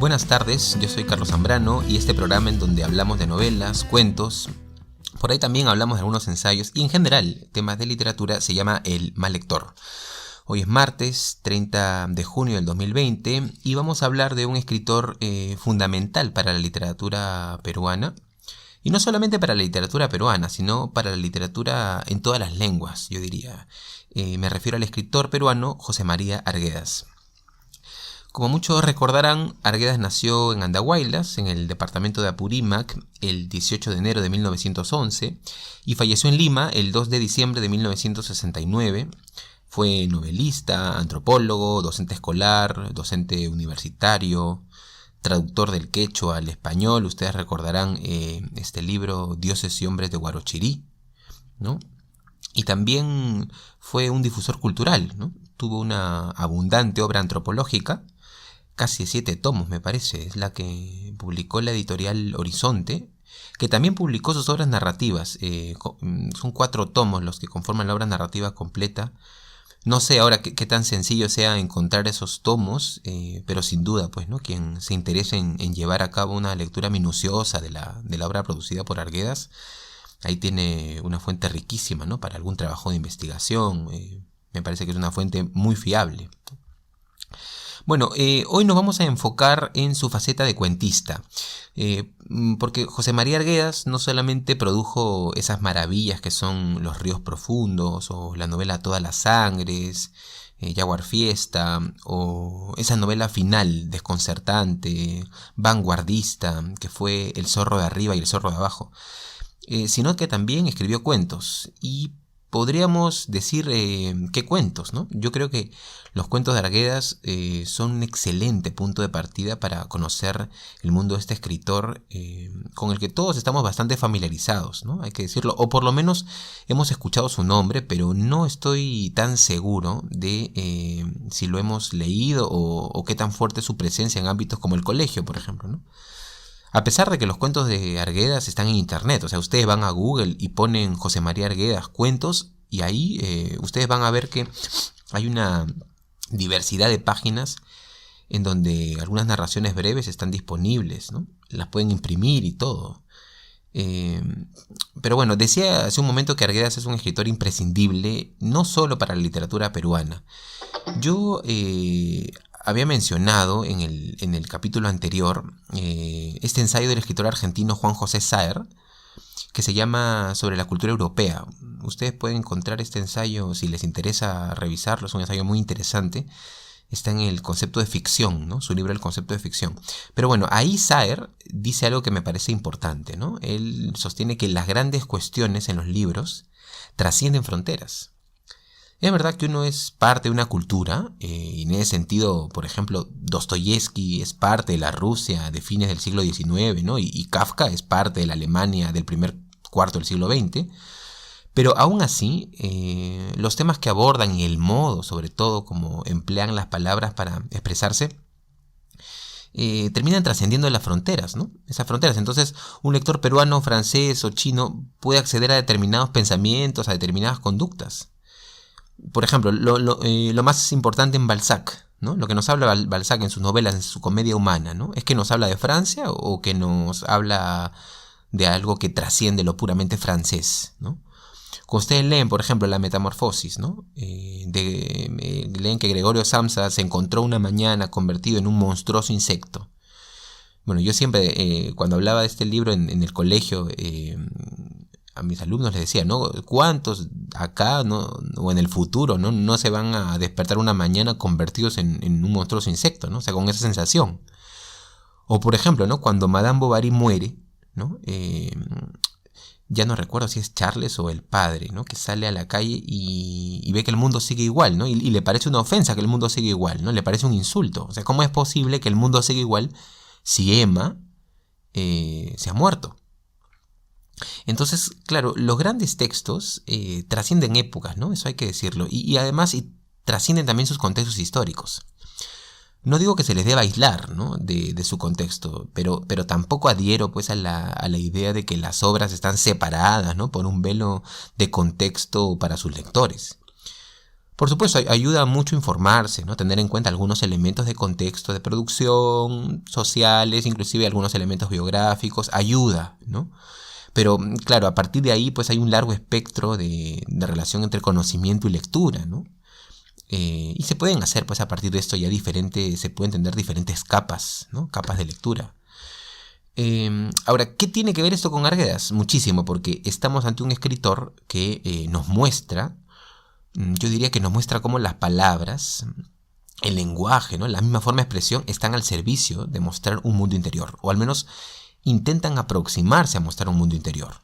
Buenas tardes, yo soy Carlos Zambrano y este programa en donde hablamos de novelas, cuentos, por ahí también hablamos de algunos ensayos y en general temas de literatura se llama El Mal Lector. Hoy es martes 30 de junio del 2020 y vamos a hablar de un escritor fundamental para la literatura peruana. Y no solamente para la literatura peruana, sino para la literatura en todas las lenguas, yo diría. Me refiero al escritor peruano José María Arguedas. Como muchos recordarán, Arguedas nació en Andahuaylas, en el departamento de Apurímac, el 18 de enero de 1911 y falleció en Lima el 2 de diciembre de 1969. Fue novelista, antropólogo, docente escolar, docente universitario, traductor del quechua al español. Ustedes recordarán este libro Dioses y hombres de Huarochirí, ¿no? Y también fue un difusor cultural, ¿no? Tuvo una abundante obra antropológica, casi 7 tomos me parece, es la que publicó la editorial Horizonte, que también publicó sus obras narrativas. Son 4 tomos los que conforman la obra narrativa completa. No sé ahora qué tan sencillo sea encontrar esos tomos, pero sin duda, pues, ¿no? Quien se interese en llevar a cabo una lectura minuciosa de la obra producida por Arguedas, ahí tiene una fuente riquísima, ¿no? Para algún trabajo de investigación. Me parece que es una fuente muy fiable. Bueno, hoy nos vamos a enfocar en su faceta de cuentista, porque José María Arguedas no solamente produjo esas maravillas que son Los ríos profundos, o la novela Todas las sangres, Yaguar Fiesta, o esa novela final desconcertante, vanguardista, que fue El zorro de arriba y el zorro de abajo, sino que también escribió cuentos. Y podríamos decir qué cuentos, ¿no? Yo creo que los cuentos de Arguedas son un excelente punto de partida para conocer el mundo de este escritor con el que todos estamos bastante familiarizados, ¿no? Hay que decirlo, o por lo menos hemos escuchado su nombre, pero no estoy tan seguro de si lo hemos leído o qué tan fuerte es su presencia en ámbitos como el colegio, por ejemplo, ¿no? A pesar de que los cuentos de Arguedas están en internet, o sea, ustedes van a Google y ponen José María Arguedas cuentos y ahí ustedes van a ver que hay una diversidad de páginas en donde algunas narraciones breves están disponibles, ¿no? Las pueden imprimir y todo. Pero bueno, decía hace un momento que Arguedas es un escritor imprescindible, no solo para la literatura peruana. Yo había mencionado en el capítulo anterior este ensayo del escritor argentino Juan José Saer, que se llama Sobre la cultura europea. Ustedes pueden encontrar este ensayo si les interesa revisarlo, es un ensayo muy interesante. Está en el concepto de ficción, ¿no? Su libro El concepto de ficción. Pero bueno, ahí Saer dice algo que me parece importante, ¿no? Él sostiene que las grandes cuestiones en los libros trascienden fronteras. Es verdad que uno es parte de una cultura, y en ese sentido, por ejemplo, Dostoyevsky es parte de la Rusia de fines del siglo XIX, ¿no? Y Kafka es parte de la Alemania del primer cuarto del siglo XX. Pero aún así, los temas que abordan y el modo, sobre todo, como emplean las palabras para expresarse, terminan trascendiendo las fronteras, ¿no? Esas fronteras. Entonces, un lector peruano, francés o chino puede acceder a determinados pensamientos, a determinadas conductas. Por ejemplo, lo más importante en Balzac, ¿no? Lo que nos habla Balzac en sus novelas, en su comedia humana, ¿no? ¿Es que nos habla de Francia o que nos habla de algo que trasciende lo puramente francés, ¿no? Cuando ustedes leen, por ejemplo, La Metamorfosis, ¿no? Leen que Gregorio Samsa se encontró una mañana convertido en un monstruoso insecto. Bueno, yo siempre, cuando hablaba de este libro en el colegio, a mis alumnos les decía, ¿no? ¿Cuántos acá, no, o en el futuro, no se van a despertar una mañana convertidos en un monstruoso insecto, ¿no? O sea, con esa sensación. O por ejemplo, ¿no? Cuando Madame Bovary muere, ¿no? Ya no recuerdo si es Charles o el padre, ¿no? Que sale a la calle y ve que el mundo sigue igual, ¿no? Y le parece una ofensa que el mundo sigue igual, ¿no? Le parece un insulto. O sea, ¿cómo es posible que el mundo siga igual si Emma se ha muerto? Entonces, claro, los grandes textos trascienden épocas, ¿no? Eso hay que decirlo. Y además trascienden también sus contextos históricos. No digo que se les deba aislar, ¿no? de su contexto, pero tampoco adhiero pues a la idea de que las obras están separadas, ¿no? Por un velo de contexto para sus lectores. Por supuesto, ayuda mucho informarse, ¿no? Tener en cuenta algunos elementos de contexto de producción, sociales, inclusive algunos elementos biográficos, ayuda, ¿no? Pero claro, a partir de ahí pues hay un largo espectro de relación entre conocimiento y lectura, ¿no? Y se pueden hacer pues a partir de esto ya se pueden tener diferentes capas, ¿no? Capas de lectura. Ahora, ¿qué tiene que ver esto con Arguedas? Muchísimo, porque estamos ante un escritor que nos muestra, yo diría que nos muestra cómo las palabras, el lenguaje, ¿no? La misma forma de expresión están al servicio de mostrar un mundo interior, o al menos intentan aproximarse a mostrar un mundo interior,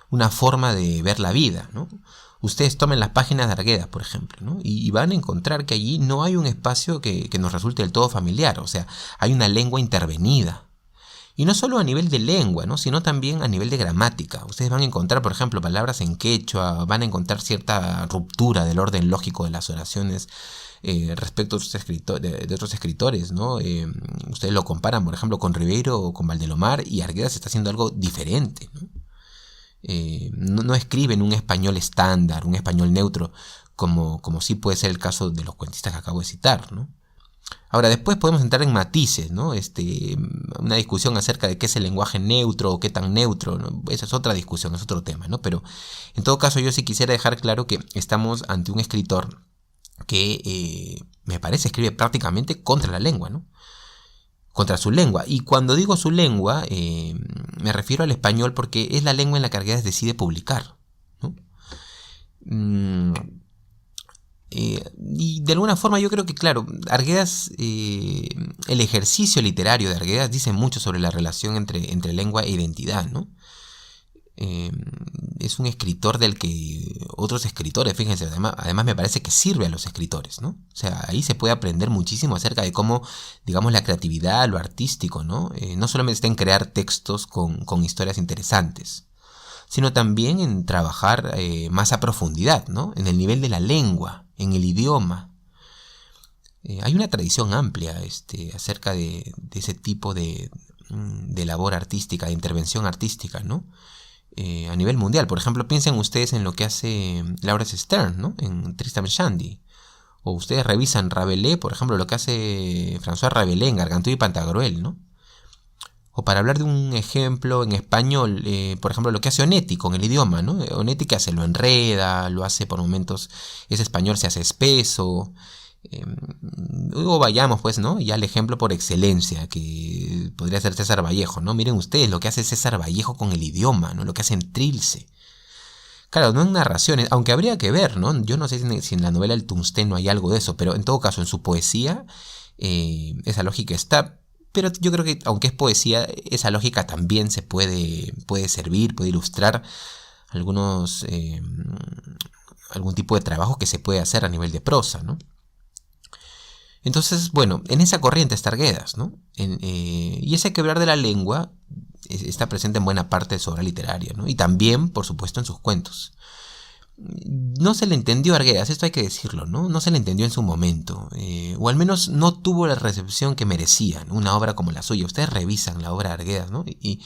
una forma de ver la vida, ¿no? Ustedes tomen las páginas de Arguedas, por ejemplo, ¿no? Y van a encontrar que allí no hay un espacio que nos resulte del todo familiar, o sea, hay una lengua intervenida. Y no solo a nivel de lengua, ¿no? Sino también a nivel de gramática. Ustedes van a encontrar, por ejemplo, palabras en quechua, van a encontrar cierta ruptura del orden lógico de las oraciones respecto de otros escritores, ¿no? Ustedes lo comparan, por ejemplo, con Ribeiro o con Valdelomar, y Arguedas está haciendo algo diferente, ¿no? No escribe en un español estándar, un español neutro, como sí puede ser el caso de los cuentistas que acabo de citar, ¿no? Ahora, después podemos entrar en matices, ¿no? Una discusión acerca de qué es el lenguaje neutro o qué tan neutro, ¿no? Esa es otra discusión, es otro tema, ¿no? Pero en todo caso yo sí quisiera dejar claro que estamos ante un escritor que me parece escribe prácticamente contra la lengua, ¿no? Contra su lengua. Y cuando digo su lengua, me refiero al español porque es la lengua en la que Arguedas decide publicar, ¿no? Y de alguna forma yo creo que, claro, Arguedas, el ejercicio literario de Arguedas dice mucho sobre la relación entre lengua e identidad, ¿no? Es un escritor del que otros escritores, fíjense, además me parece que sirve a los escritores, ¿no? O sea, ahí se puede aprender muchísimo acerca de cómo, digamos, la creatividad, lo artístico, ¿no? No solamente está en crear textos con historias interesantes, sino también en trabajar más a profundidad, ¿no? En el nivel de la lengua, en el idioma. Hay una tradición amplia acerca de ese tipo de labor artística, de intervención artística, ¿no? A nivel mundial. Por ejemplo, piensen ustedes en lo que hace Laurence Sterne, ¿no? En Tristram Shandy. O ustedes revisan Rabelais, por ejemplo, lo que hace François Rabelais en Gargantúa y Pantagruel, ¿no? O para hablar de un ejemplo en español, por ejemplo, lo que hace Onetti con el idioma, ¿no? Onetti que hace, lo enreda, lo hace por momentos, ese español se hace espeso. Luego vayamos, pues, ¿no? Ya el ejemplo por excelencia, que podría ser César Vallejo, ¿no? Miren ustedes lo que hace César Vallejo con el idioma, ¿no? Lo que hace en Trilce. Claro, no en narraciones, aunque habría que ver, ¿no? Yo no sé si en la novela El Tungsteno hay algo de eso, pero en todo caso, en su poesía, esa lógica está. Pero yo creo que, aunque es poesía, esa lógica también se puede servir, puede ilustrar algún tipo de trabajo que se puede hacer a nivel de prosa, ¿no? Entonces, bueno, en esa corriente está Arguedas, ¿no? Y ese quebrar de la lengua está presente en buena parte de su obra literaria, ¿no? Y también, por supuesto, en sus cuentos. No se le entendió a Arguedas, esto hay que decirlo, ¿no? No se le entendió en su momento, o al menos no tuvo la recepción que merecía, ¿no? Una obra como la suya. Ustedes revisan la obra de Arguedas, ¿no? Y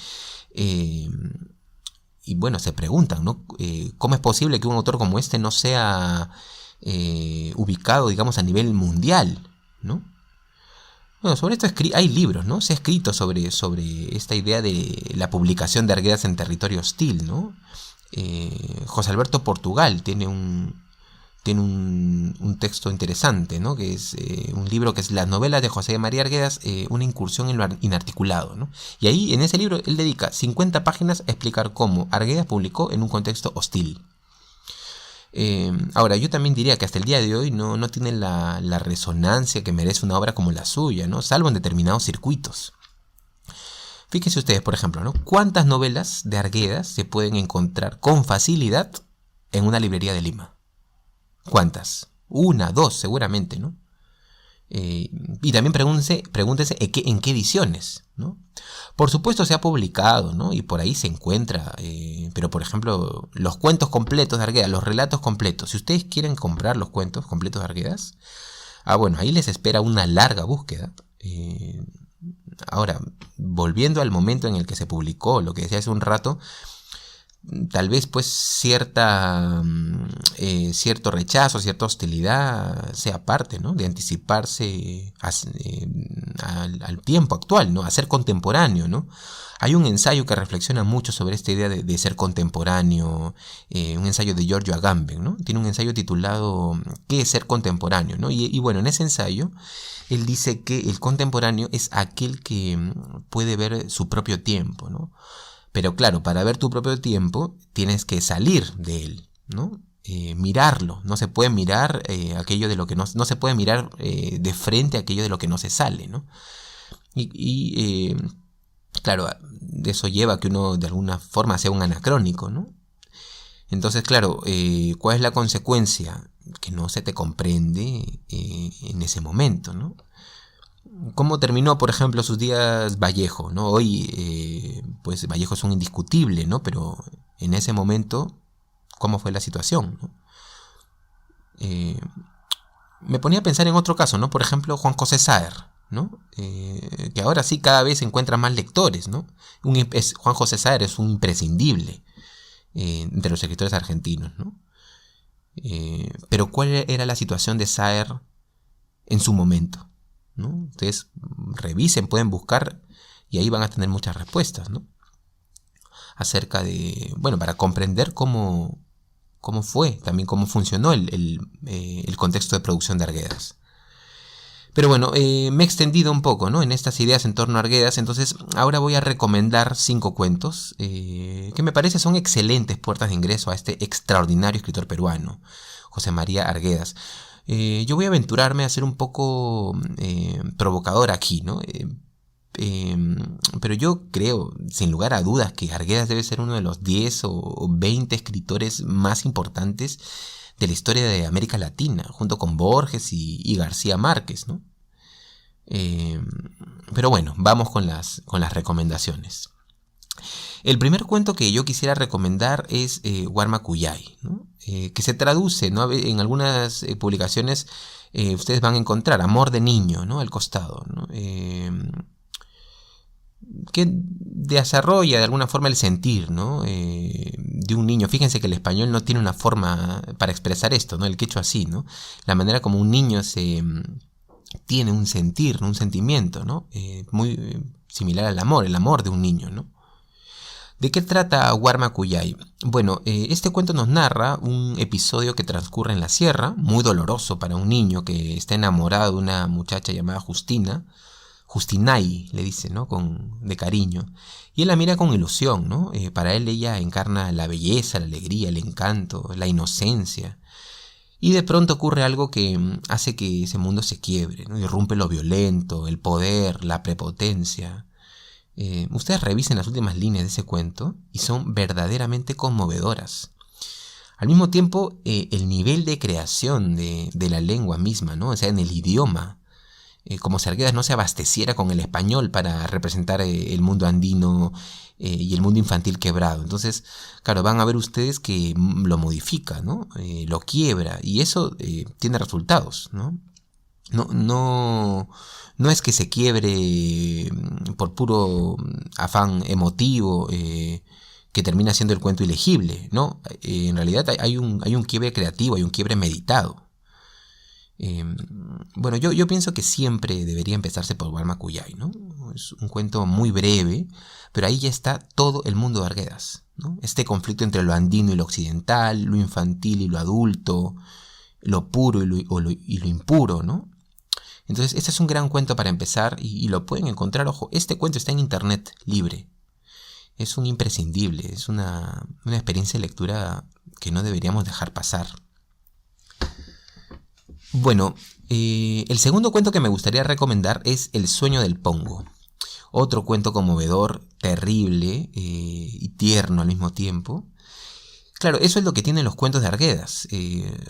bueno, se preguntan, ¿no? ¿Cómo es posible que un autor como este no sea ubicado, digamos, a nivel mundial, ¿no? Bueno, sobre esto hay libros, ¿no? Se ha escrito sobre esta idea de la publicación de Arguedas en territorio hostil, ¿no? José Alberto Portugal tiene un texto interesante, ¿no? Que es un libro que es Las novelas de José María Arguedas, una incursión en lo inarticulado, ¿no? Y ahí, en ese libro, él dedica 50 páginas a explicar cómo Arguedas publicó en un contexto hostil. Ahora, yo también diría que hasta el día de hoy no tiene la resonancia que merece una obra como la suya, ¿no? Salvo en determinados circuitos. Fíjense ustedes, por ejemplo, ¿no? ¿Cuántas novelas de Arguedas se pueden encontrar con facilidad en una librería de Lima? ¿Cuántas? Una, dos, seguramente, ¿no? Y también pregúntese en qué ediciones, ¿no? Por supuesto se ha publicado, ¿no? Y por ahí se encuentra, pero por ejemplo, los cuentos completos de Arguedas, los relatos completos. Si ustedes quieren comprar los cuentos completos de Arguedas, bueno, ahí les espera una larga búsqueda. Ahora, volviendo al momento en el que se publicó, lo que decía hace un rato, tal vez pues cierto rechazo, cierta hostilidad sea parte, ¿no?, de anticiparse al tiempo actual, ¿no?, a ser contemporáneo, ¿no? Hay un ensayo que reflexiona mucho sobre esta idea de ser contemporáneo, un ensayo de Giorgio Agamben, ¿no? Tiene un ensayo titulado ¿Qué es ser contemporáneo?, ¿no? Y bueno, en ese ensayo él dice que el contemporáneo es aquel que puede ver su propio tiempo, ¿no? Pero claro, para ver tu propio tiempo tienes que salir de él, ¿no? Mirarlo. No se puede mirar aquello de lo que no se puede mirar de frente a aquello de lo que no se sale, ¿no? Claro, eso lleva a que uno de alguna forma sea un anacrónico, ¿no? Entonces, claro, ¿cuál es la consecuencia? Que no se te comprende en ese momento, ¿no? ¿Cómo terminó, por ejemplo, sus días Vallejo, ¿no? Hoy, pues Vallejo es un indiscutible, ¿no? Pero en ese momento, ¿cómo fue la situación?, ¿no? Me ponía a pensar en otro caso, ¿no? Por ejemplo, Juan José Saer, ¿no? Que ahora sí cada vez encuentra más lectores, ¿no? Juan José Saer es un imprescindible de los escritores argentinos, ¿no? Pero ¿cuál era la situación de Saer en su momento?, ¿no? Ustedes revisen, pueden buscar y ahí van a tener muchas respuestas, ¿no?, acerca de, bueno, para comprender cómo fue, también cómo funcionó el contexto de producción de Arguedas. Pero bueno, me he extendido un poco, ¿no?, en estas ideas en torno a Arguedas. Entonces ahora voy a recomendar 5 cuentos que me parece son excelentes puertas de ingreso a este extraordinario escritor peruano, José María Arguedas. Yo voy a aventurarme a ser un poco provocador aquí, ¿no? Pero yo creo, sin lugar a dudas, que Arguedas debe ser uno de los 10 o 20 escritores más importantes de la historia de América Latina, junto con Borges y García Márquez, ¿no? Pero bueno, vamos con las recomendaciones. El primer cuento que yo quisiera recomendar es Guarmacuyay, ¿no? Que se traduce, ¿no?, en algunas publicaciones ustedes van a encontrar Amor de niño, ¿no?, al costado, ¿no? Que desarrolla de alguna forma el sentir, ¿no?, de un niño. Fíjense que el español no tiene una forma para expresar esto, ¿no?, el quechua sí, ¿no? La manera como un niño tiene un sentir, ¿no?, un sentimiento, ¿no?, muy similar al amor, el amor de un niño, ¿no? ¿De qué trata Guarmacuyay? Bueno, este cuento nos narra un episodio que transcurre en la sierra, muy doloroso para un niño que está enamorado de una muchacha llamada Justina. Justinay le dice, ¿no?, de cariño. Y él la mira con ilusión, ¿no? Para él ella encarna la belleza, la alegría, el encanto, la inocencia. Y de pronto ocurre algo que hace que ese mundo se quiebre, ¿no? Irrumpe lo violento, el poder, la prepotencia. Ustedes revisen las últimas líneas de ese cuento y son verdaderamente conmovedoras. Al mismo tiempo, el nivel de creación de la lengua misma, ¿no?, o sea, en el idioma, como si Arguedas no se abasteciera con el español para representar el mundo andino y el mundo infantil quebrado. Entonces, claro, van a ver ustedes que lo modifica, ¿no?, lo quiebra, y eso tiene resultados, ¿no? No es que se quiebre por puro afán emotivo que termina siendo el cuento ilegible, ¿no? En realidad hay un quiebre creativo, hay un quiebre meditado. Bueno, yo pienso que siempre debería empezarse por Guarmacuyay, ¿no? Es un cuento muy breve, pero ahí ya está todo el mundo de Arguedas, ¿no? Este conflicto entre lo andino y lo occidental, lo infantil y lo adulto, lo puro y lo impuro, ¿no? Entonces, este es un gran cuento para empezar y lo pueden encontrar. Ojo, este cuento está en internet libre. Es un imprescindible, es una experiencia de lectura que no deberíamos dejar pasar. Bueno, el segundo cuento que me gustaría recomendar es El sueño del Pongo. Otro cuento conmovedor, terrible y tierno al mismo tiempo. Claro, eso es lo que tienen los cuentos de Arguedas.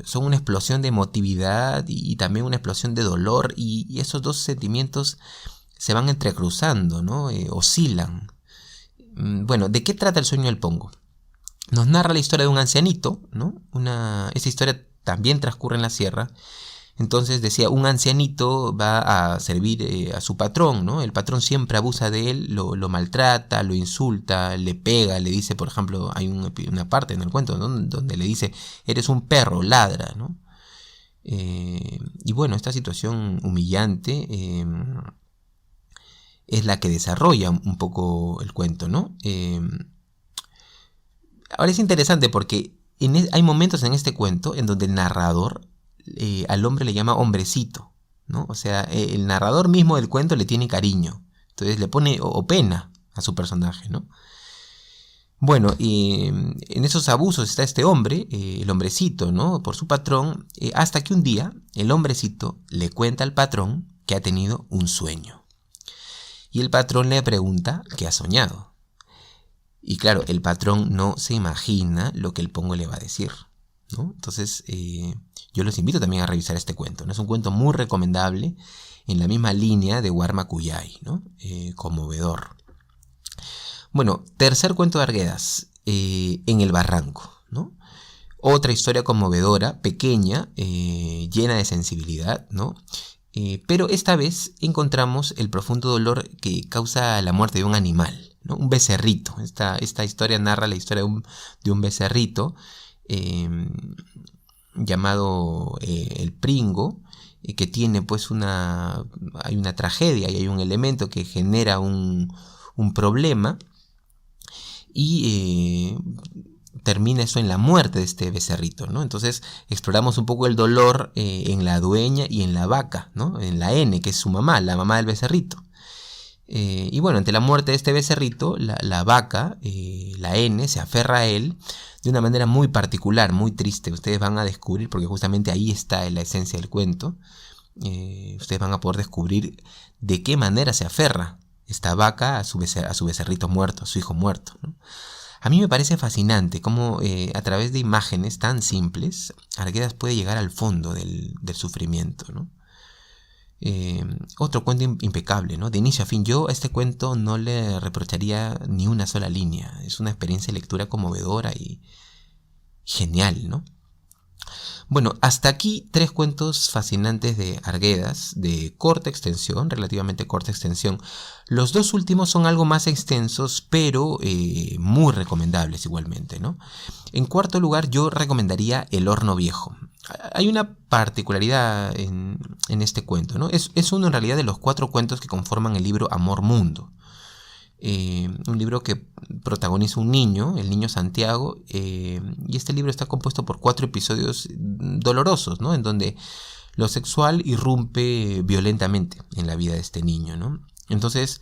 Son una explosión de emotividad y también una explosión de dolor, y esos dos sentimientos se van entrecruzando, ¿no? Oscilan. Bueno, ¿de qué trata El sueño del Pongo? Nos narra la historia de un ancianito, ¿no? Esa historia también transcurre en la sierra, Entonces decía, un ancianito va a servir a su patrón, ¿no? El patrón siempre abusa de él, lo maltrata, lo insulta, le pega, le dice, por ejemplo, hay una parte en el cuento, ¿no?, donde le dice, eres un perro, ladra, ¿no? Y bueno, esta situación humillante es la que desarrolla un poco el cuento, ¿no? Ahora es interesante porque hay momentos en este cuento en donde el narrador al hombre le llama hombrecito, ¿no? O sea, el narrador mismo del cuento le tiene cariño, entonces le pone o pena a su personaje, ¿no? Bueno, y en esos abusos está este hombre, el hombrecito, ¿no?, por su patrón, hasta que un día el hombrecito le cuenta al patrón que ha tenido un sueño. Y el patrón le pregunta qué ha soñado. Y claro, el patrón no se imagina lo que el pongo le va a decir, ¿no? Entonces, yo los invito también a revisar este cuento, ¿no? Es un cuento muy recomendable, en la misma línea de Warma Cuyay, ¿no? Conmovedor. Bueno, tercer cuento de Arguedas, En el barranco, ¿no? Otra historia conmovedora, pequeña, llena de sensibilidad, ¿no? Pero esta vez encontramos el profundo dolor que causa la muerte de un animal, ¿no? Un becerrito. Esta historia narra la historia de un becerrito llamado el Pringo, que tiene pues hay una tragedia y hay un elemento que genera un problema y termina eso en la muerte de este becerrito, ¿no? Entonces exploramos un poco el dolor en la dueña y en la vaca, ¿no? En la N, que es su mamá, la mamá del becerrito. Y bueno, ante la muerte de este becerrito, la vaca, la N, se aferra a él de una manera muy particular, muy triste. Ustedes van a descubrir, porque justamente ahí está la esencia del cuento, ustedes van a poder descubrir de qué manera se aferra esta vaca a su becerrito muerto, a su hijo muerto, ¿no? A mí me parece fascinante cómo a través de imágenes tan simples, Arguedas puede llegar al fondo del sufrimiento, ¿no? Otro cuento impecable, ¿no? De inicio a fin. Yo a este cuento no le reprocharía ni una sola línea. Es una experiencia de lectura conmovedora y genial, ¿no? Bueno, hasta aquí 3 cuentos fascinantes de Arguedas, de corta extensión, relativamente corta extensión. Los 2 últimos son algo más extensos, pero muy recomendables igualmente, ¿no? En cuarto lugar, yo recomendaría El horno viejo. Hay una particularidad en este cuento, ¿no? Es uno en realidad de los 4 cuentos que conforman el libro Amor Mundo. Un libro que protagoniza un niño, el niño Santiago, y este libro está compuesto por 4 episodios dolorosos, ¿no? En donde lo sexual irrumpe violentamente en la vida de este niño, ¿no? Entonces,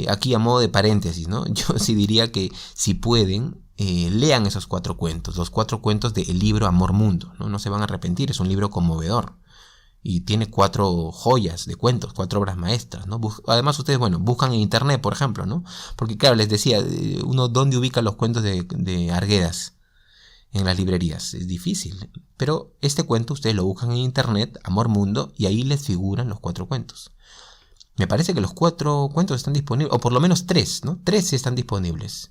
aquí a modo de paréntesis, ¿no? Yo sí diría que si pueden, lean esos 4 cuentos, los 4 cuentos del libro Amor Mundo, ¿no? No se van a arrepentir, es un libro conmovedor. Y tiene 4 joyas de cuentos, 4 obras maestras, ¿no? Además ustedes, bueno, buscan en internet, por ejemplo, ¿no? Porque claro, les decía, uno dónde ubica los cuentos de Arguedas en las librerías. Es difícil. Pero este cuento ustedes lo buscan en internet, Amor Mundo, y ahí les figuran los 4 cuentos. Me parece que los 4 cuentos están disponibles, o por lo menos 3, ¿no? 3 sí están disponibles.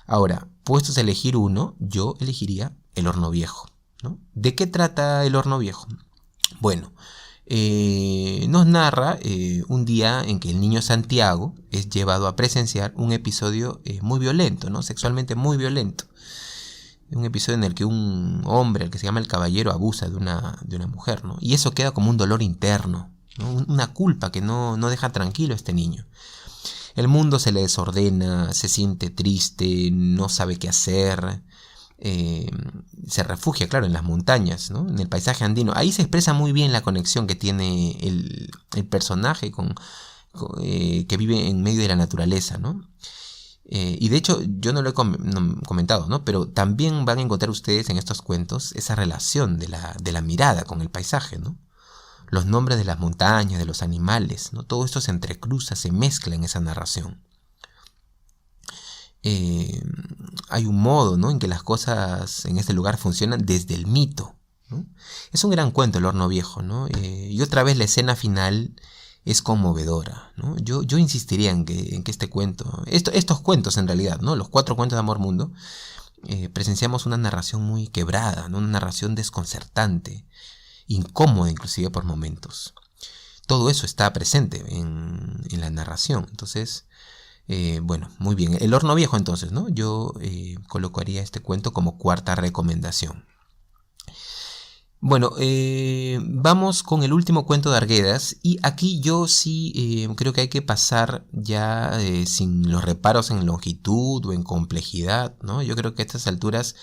Ahora, puestos a elegir uno, yo elegiría El horno viejo, ¿no? ¿De qué trata El horno viejo? Bueno, nos narra un día en que el niño Santiago es llevado a presenciar un episodio muy violento, ¿no? Sexualmente muy violento. Un episodio en el que un hombre, el que se llama el caballero, abusa de una mujer, ¿no? Y eso queda como un dolor interno, ¿no? Una culpa que no deja tranquilo a este niño. El mundo se le desordena, se siente triste, no sabe qué hacer. Se refugia, claro, en las montañas, ¿no? En el paisaje andino. Ahí se expresa muy bien la conexión que tiene el personaje que vive en medio de la naturaleza, ¿no? Y de hecho yo no lo he comentado, ¿no? Pero también van a encontrar ustedes en estos cuentos esa relación de la mirada con el paisaje, ¿no? Los nombres de las montañas, de los animales, ¿no? Todo esto se entrecruza, se mezcla en esa narración. Hay un modo, ¿no?, en que las cosas en este lugar funcionan desde el mito, ¿no? Es un gran cuento El horno viejo, ¿no? Y otra vez la escena final es conmovedora, ¿no? Yo insistiría en que este cuento, estos cuentos en realidad, ¿no?, los 4 cuentos de Amor Mundo, presenciamos una narración muy quebrada, ¿no?, una narración desconcertante, incómoda inclusive por momentos. Todo eso está presente en la narración. Entonces, bueno, muy bien. El horno viejo entonces, ¿no? Yo colocaría este cuento como cuarta recomendación. Bueno, vamos con el último cuento de Arguedas, y aquí yo sí creo que hay que pasar ya sin los reparos en longitud o en complejidad, ¿no? Yo creo que a estas alturas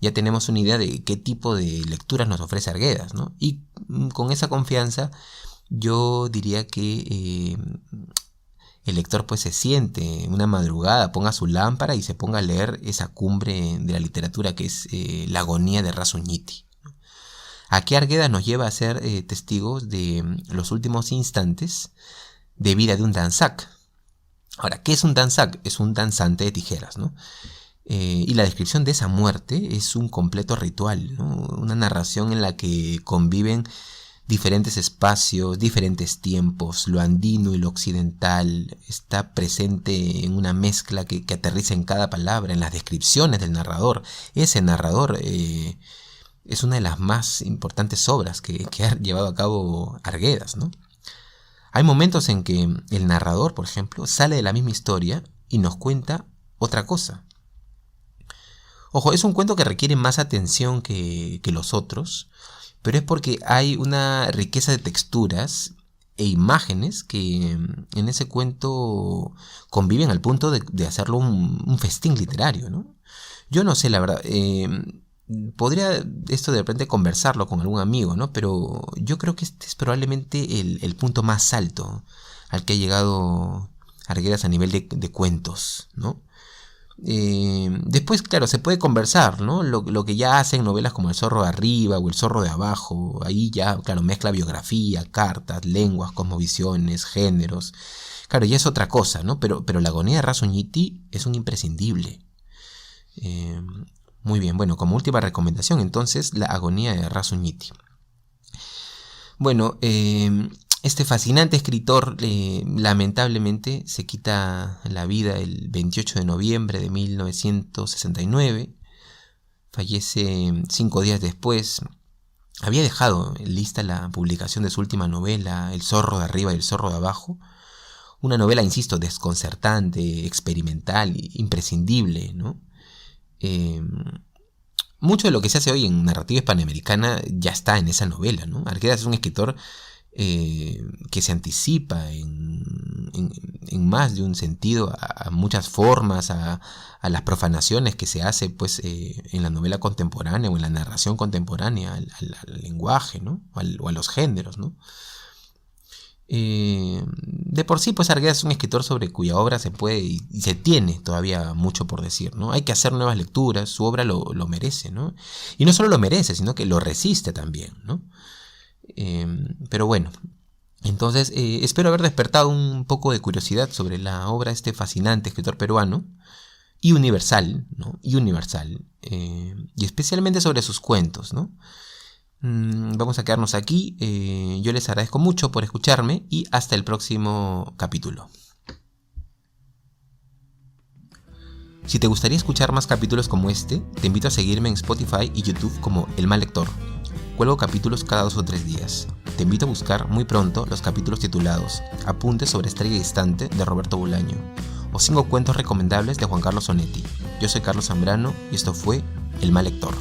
ya tenemos una idea de qué tipo de lecturas nos ofrece Arguedas, ¿no? Y con esa confianza yo diría que el lector pues se siente una madrugada, ponga su lámpara y se ponga a leer esa cumbre de la literatura que es La agonía de Razuñiti. Aquí Arguedas nos lleva a ser testigos de los últimos instantes de vida de un danzac. Ahora, ¿qué es un danzac? Es un danzante de tijeras, ¿no? Y la descripción de esa muerte es un completo ritual, ¿no? Una narración en la que conviven diferentes espacios, diferentes tiempos, lo andino y lo occidental. Está presente en una mezcla que aterriza en cada palabra, en las descripciones del narrador. Ese narrador es una de las más importantes obras que ha llevado a cabo Arguedas, ¿no? Hay momentos en que el narrador, por ejemplo, sale de la misma historia y nos cuenta otra cosa. Ojo, es un cuento que requiere más atención que los otros, pero es porque hay una riqueza de texturas e imágenes que en ese cuento conviven al punto de hacerlo un festín literario, ¿no? Yo no sé, la verdad. Podría esto de repente conversarlo con algún amigo, ¿no? Pero yo creo que este es probablemente el punto más alto al que ha llegado Arguedas a nivel de cuentos, ¿no? Después, claro, se puede conversar, ¿no? Lo que ya hacen novelas como El zorro de arriba o El zorro de abajo. Ahí ya, claro, mezcla biografía, cartas, lenguas, cosmovisiones, géneros. Claro, ya es otra cosa, ¿no? Pero La agonía de Razuñiti es un imprescindible. Muy bien, bueno, como última recomendación, entonces, La agonía de Razuñiti. Bueno, este fascinante escritor lamentablemente se quita la vida el 28 de noviembre de 1969. Fallece 5 días después. Había dejado lista la publicación de su última novela, El zorro de arriba y El zorro de abajo. Una novela, insisto, desconcertante, experimental, imprescindible, ¿no? Mucho de lo que se hace hoy en narrativa hispanoamericana ya está en esa novela, ¿no? Arguedas es un escritor que se anticipa en más de un sentido a muchas formas, a las profanaciones que se hace pues en la novela contemporánea o en la narración contemporánea, al lenguaje, ¿no? O a los géneros, ¿no? De por sí, pues Arguedas es un escritor sobre cuya obra se puede y se tiene todavía mucho por decir, ¿no? Hay que hacer nuevas lecturas, su obra lo merece, ¿no? Y no solo lo merece, sino que lo resiste también, ¿no? Pero bueno, entonces espero haber despertado un poco de curiosidad sobre la obra de este fascinante escritor peruano y universal, ¿no? Y especialmente sobre sus cuentos, ¿no? Vamos a quedarnos aquí. Yo les agradezco mucho por escucharme y hasta el próximo capítulo. Si te gustaría escuchar más capítulos como este, te invito a seguirme en Spotify y YouTube como El Mal Lector. Cuelgo capítulos cada 2 o 3 días. Te invito a buscar muy pronto los capítulos titulados Apuntes sobre Estrella Distante de Roberto Bolaño o 5 cuentos recomendables de Juan Carlos Onetti. Yo soy Carlos Zambrano y esto fue El Mal Lector.